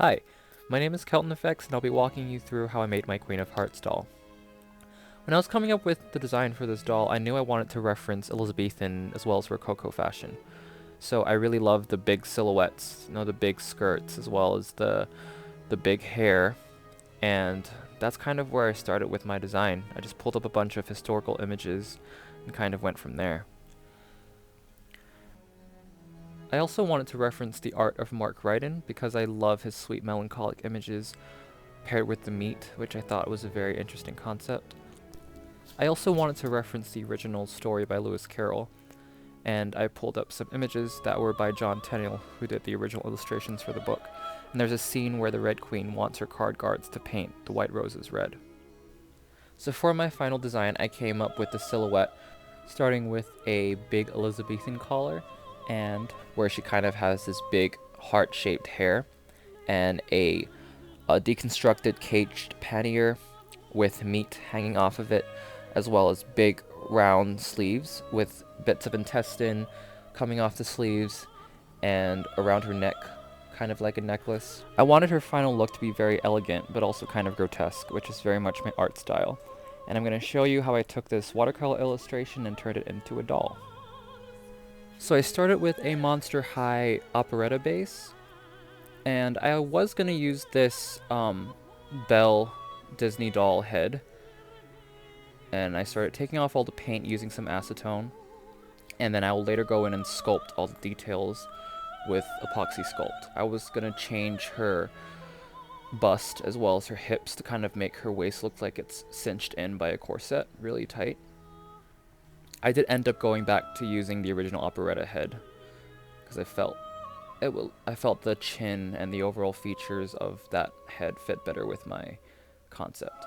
Hi, my name is KeltonFX and I'll be walking you through how I made my Queen of Hearts doll. When I was coming up with the design for this doll, I knew I wanted to reference Elizabethan as well as Rococo fashion. So I really loved the big silhouettes, the big skirts, as well as the big hair, and that's kind of where I started with my design. I just pulled up a bunch of historical images and kind of went from there. I also wanted to reference the art of Mark Ryden because I love his sweet melancholic images paired with the meat, which I thought was a very interesting concept. I also wanted to reference the original story by Lewis Carroll, and I pulled up some images that were by John Tenniel, who did the original illustrations for the book. And there's a scene where the Red Queen wants her card guards to paint the white roses red. So for my final design, I came up with the silhouette, starting with a big Elizabethan collar, and where she kind of has this big heart-shaped hair, and a deconstructed caged pannier with meat hanging off of it, as well as big round sleeves with bits of intestine coming off the sleeves and around her neck, kind of like a necklace. I wanted her final look to be very elegant, but also kind of grotesque, which is very much my art style. And I'm going to show you how I took this watercolor illustration and turned it into a doll. So I started with a Monster High operetta base, and I was going to use this Belle Disney doll head, and I started taking off all the paint using some acetone, and then I will later go in and sculpt all the details with epoxy sculpt. I was going to change her bust as well as her hips to kind of make her waist look like it's cinched in by a corset, really tight. I did end up going back to using the original operetta head because I felt the chin and the overall features of that head fit better with my concept.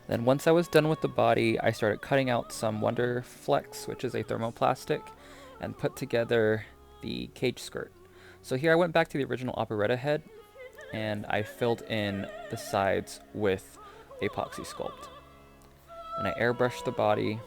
Then once I was done with the body, I started cutting out some Wonderflex, which is a thermoplastic, and put together the cage skirt. So here I went back to the original operetta head, and I filled in the sides with epoxy sculpt. And I airbrushed the body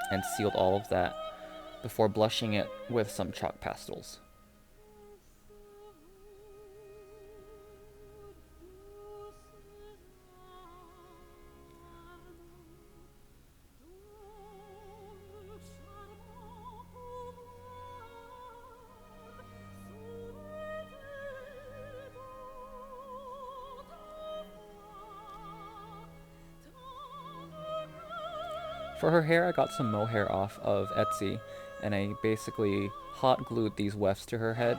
and sealed all of that before blushing it with some chalk pastels. For her hair, I got some mohair off of Etsy, and I basically hot glued these wefts to her head.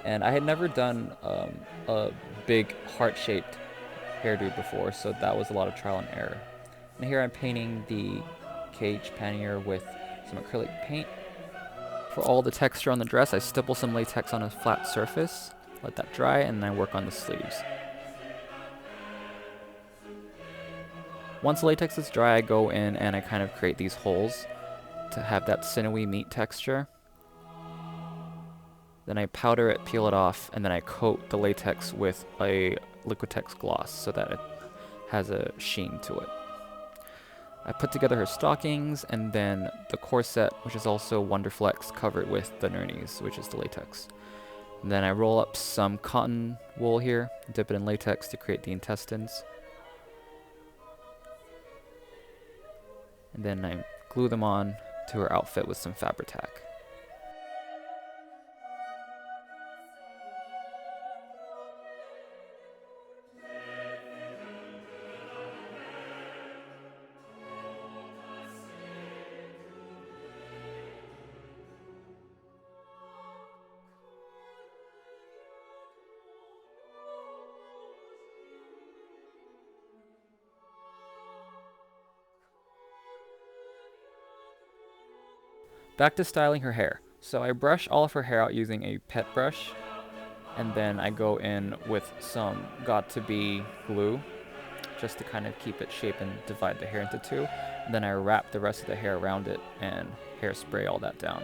And I had never done a big heart-shaped hairdo before, so that was a lot of trial and error. And here I'm painting the cage pannier with some acrylic paint. For all the texture on the dress, I stipple some latex on a flat surface, let that dry, and then I work on the sleeves. Once the latex is dry, I go in and I kind of create these holes to have that sinewy meat texture. Then I powder it, peel it off, and then I coat the latex with a Liquitex gloss so that it has a sheen to it. I put together her stockings and then the corset, which is also Wonderflex, covered with the Nernies, which is the latex. And then I roll up some cotton wool here, dip it in latex to create the intestines. And then I glue them on to her outfit with some Fabri-Tac. Back to styling her hair. So I brush all of her hair out using a pet brush, and then I go in with some got-to-be glue just to kind of keep it shape and divide the hair into two. And then I wrap the rest of the hair around it and hairspray all that down.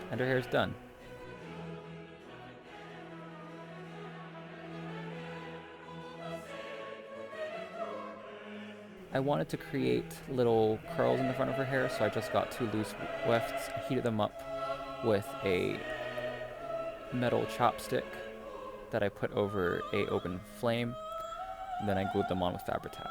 And her hair's done. I wanted to create little curls in the front of her hair, so I just got 2 loose wefts, heated them up with a metal chopstick that I put over a open flame, and then I glued them on with Fabri-Tac.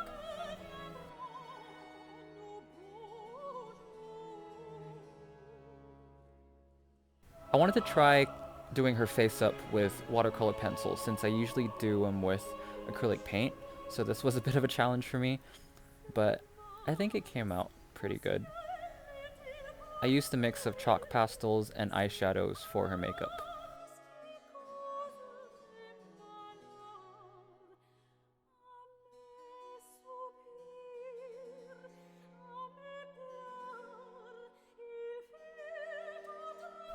I wanted to try doing her face up with watercolor pencils, since I usually do them with acrylic paint, so this was a bit of a challenge for me. But I think it came out pretty good. I used a mix of chalk pastels and eyeshadows for her makeup.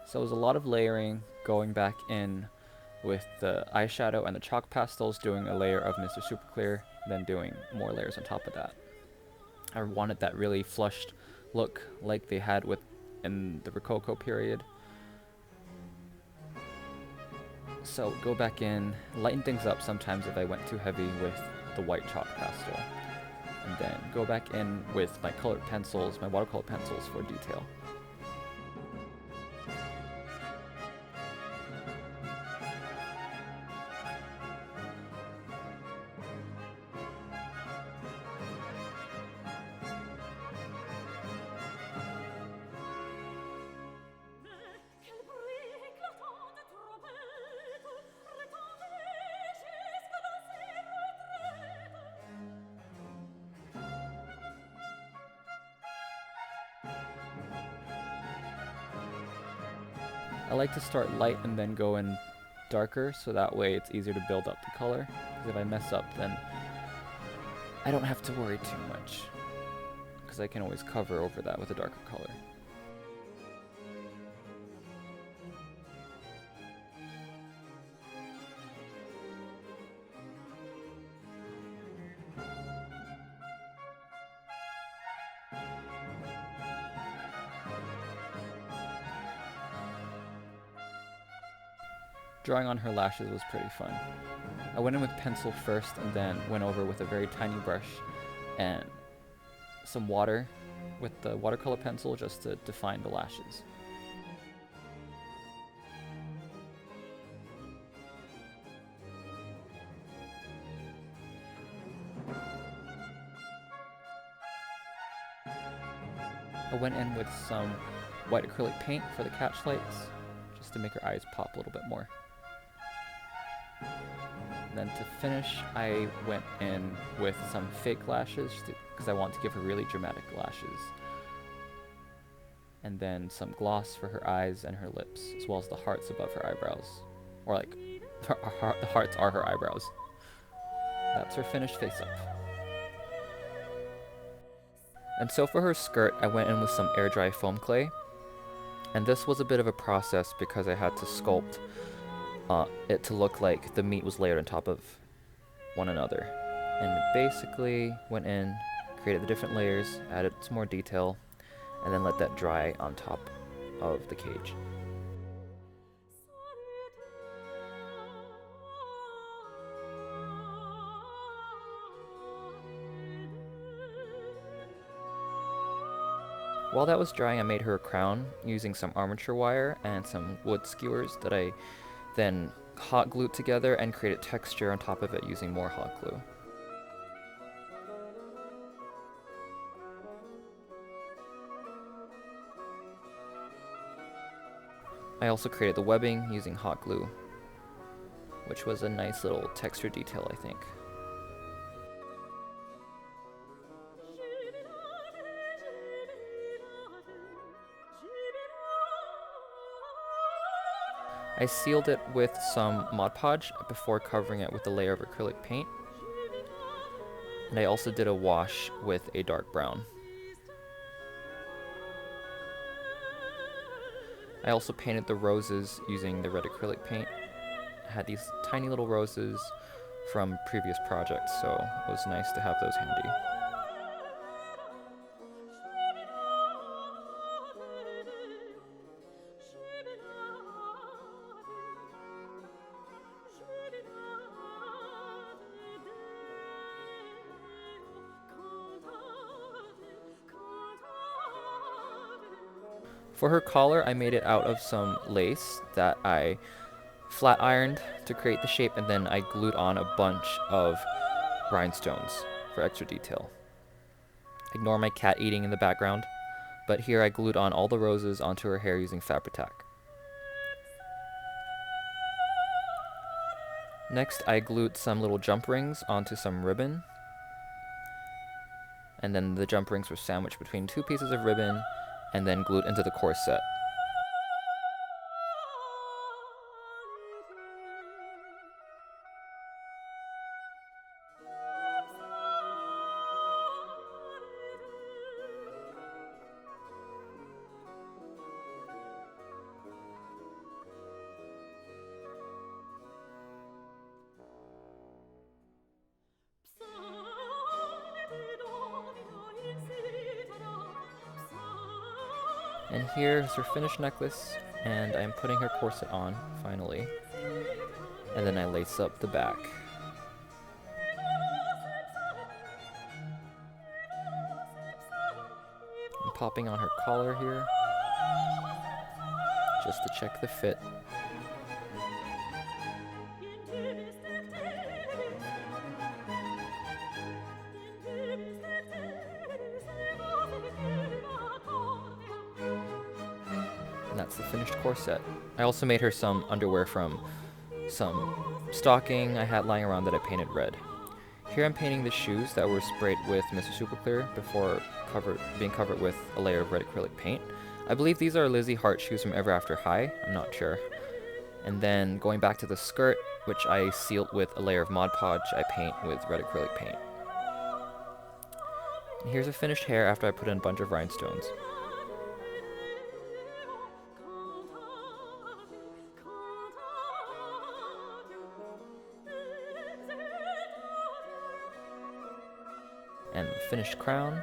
So it was a lot of layering, going back in with the eyeshadow and the chalk pastels, doing a layer of Mr. Super Clear, then doing more layers on top of that. I wanted that really flushed look like they had in the Rococo period. So go back in, lighten things up sometimes if I went too heavy with the white chalk pastel. And then go back in with my colored pencils, my watercolor pencils for detail. I like to start light and then go in darker, so that way it's easier to build up the color. Because if I mess up, then I don't have to worry too much, because I can always cover over that with a darker color. Drawing on her lashes was pretty fun. I went in with pencil first and then went over with a very tiny brush and some water with the watercolor pencil just to define the lashes. I went in with some white acrylic paint for the catch lights just to make her eyes pop a little bit more. Then to finish, I went in with some fake lashes because I want to give her really dramatic lashes. And then some gloss for her eyes and her lips, as well as the hearts above her eyebrows. Or like, the hearts are her eyebrows. That's her finished face up. And so for her skirt, I went in with some air dry foam clay. And this was a bit of a process because I had to sculpt it to look like the meat was layered on top of one another. And basically went in, created the different layers, added some more detail, and then let that dry on top of the cage. While that was drying, I made her a crown using some armature wire and some wood skewers that I then hot glued together and created texture on top of it using more hot glue. I also created the webbing using hot glue, which was a nice little texture detail, I think. I sealed it with some Mod Podge before covering it with a layer of acrylic paint. And I also did a wash with a dark brown. I also painted the roses using the red acrylic paint. I had these tiny little roses from previous projects, so it was nice to have those handy. For her collar, I made it out of some lace that I flat ironed to create the shape, and then I glued on a bunch of rhinestones for extra detail. Ignore my cat eating in the background, but here I glued on all the roses onto her hair using Fabri-Tac. Next, I glued some little jump rings onto some ribbon, and then the jump rings were sandwiched between two pieces of ribbon and then glued into the corset. And here's her finished necklace, and I'm putting her corset on, finally. And then I lace up the back. I'm popping on her collar here, just to check the fit. That's the finished corset. I also made her some underwear from some stocking I had lying around that I painted red. Here I'm painting the shoes that were sprayed with Mr. Super Clear before being covered with a layer of red acrylic paint. I believe these are Lizzie Hart shoes from Ever After High, I'm not sure. And then going back to the skirt, which I sealed with a layer of Mod Podge I paint with red acrylic paint. And here's a finished hair after I put in a bunch of rhinestones. And the finished crown.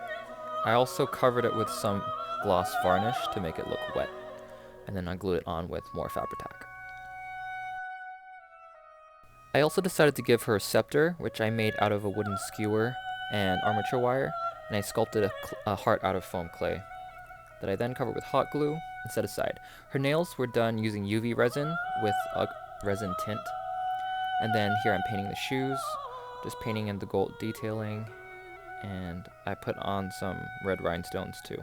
I also covered it with some gloss varnish to make it look wet, and then I glued it on with more Fabri-Tac. I also decided to give her a scepter, which I made out of a wooden skewer and armature wire, and I sculpted a heart out of foam clay that I then covered with hot glue and set aside. Her nails were done using UV resin with a resin tint, and then here I'm painting the shoes, just painting in the gold detailing, and I put on some red rhinestones too.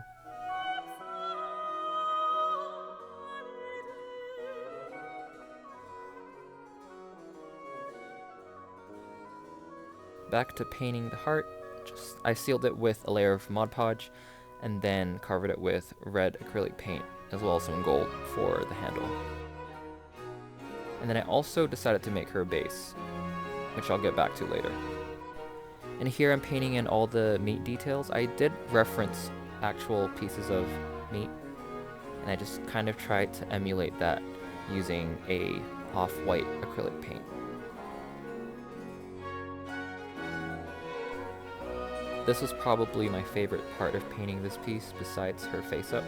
Back to painting the heart, I sealed it with a layer of Mod Podge and then covered it with red acrylic paint as well as some gold for the handle. And then I also decided to make her a base, which I'll get back to later. And here I'm painting in all the meat details. I did reference actual pieces of meat, and I just kind of tried to emulate that using a off-white acrylic paint. This was probably my favorite part of painting this piece besides her face-up.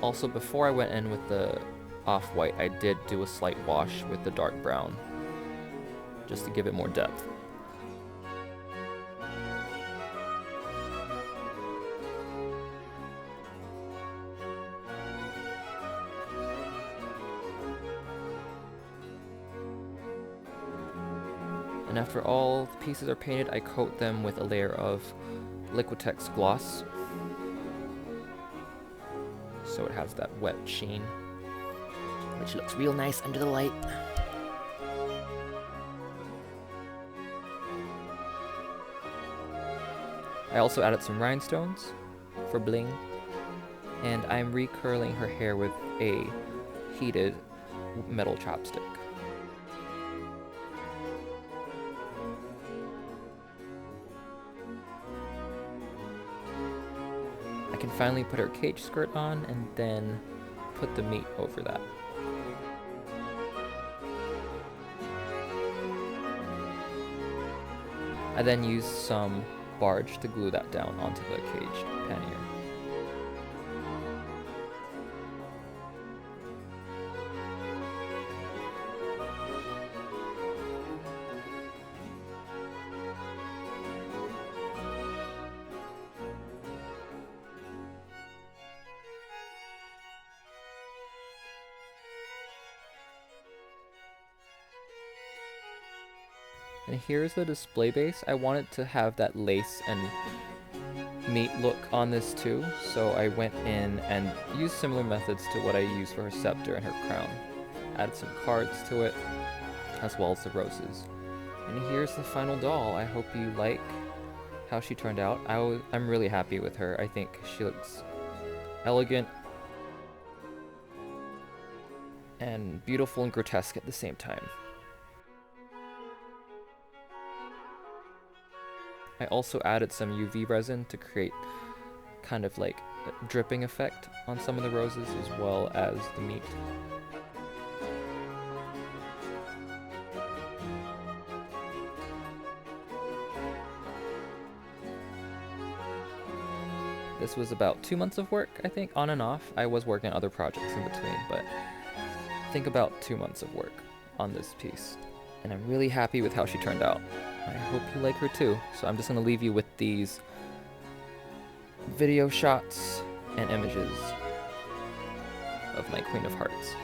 Also, before I went in with the off-white, I did do a slight wash with the dark brown, just to give it more depth. And after all the pieces are painted, I coat them with a layer of Liquitex gloss, so it has that wet sheen, which looks real nice under the light. I also added some rhinestones for bling, and I'm recurling her hair with a heated metal chopstick. I can finally put her cage skirt on and then put the meat over that. I then used some barge to glue that down onto the caged pannier. And here's the display base. I wanted to have that lace and meat look on this too, so I went in and used similar methods to what I used for her scepter and her crown. Added some cards to it, as well as the roses. And here's the final doll. I hope you like how she turned out. I'm really happy with her. I think she looks elegant and beautiful and grotesque at the same time. I also added some UV resin to create kind of like a dripping effect on some of the roses as well as the meat. This was about 2 months of work, I think, on and off. I was working on other projects in between, but I think about 2 months of work on this piece. And I'm really happy with how she turned out. I hope you like her too. So I'm just going to leave you with these video shots and images of my Queen of Hearts.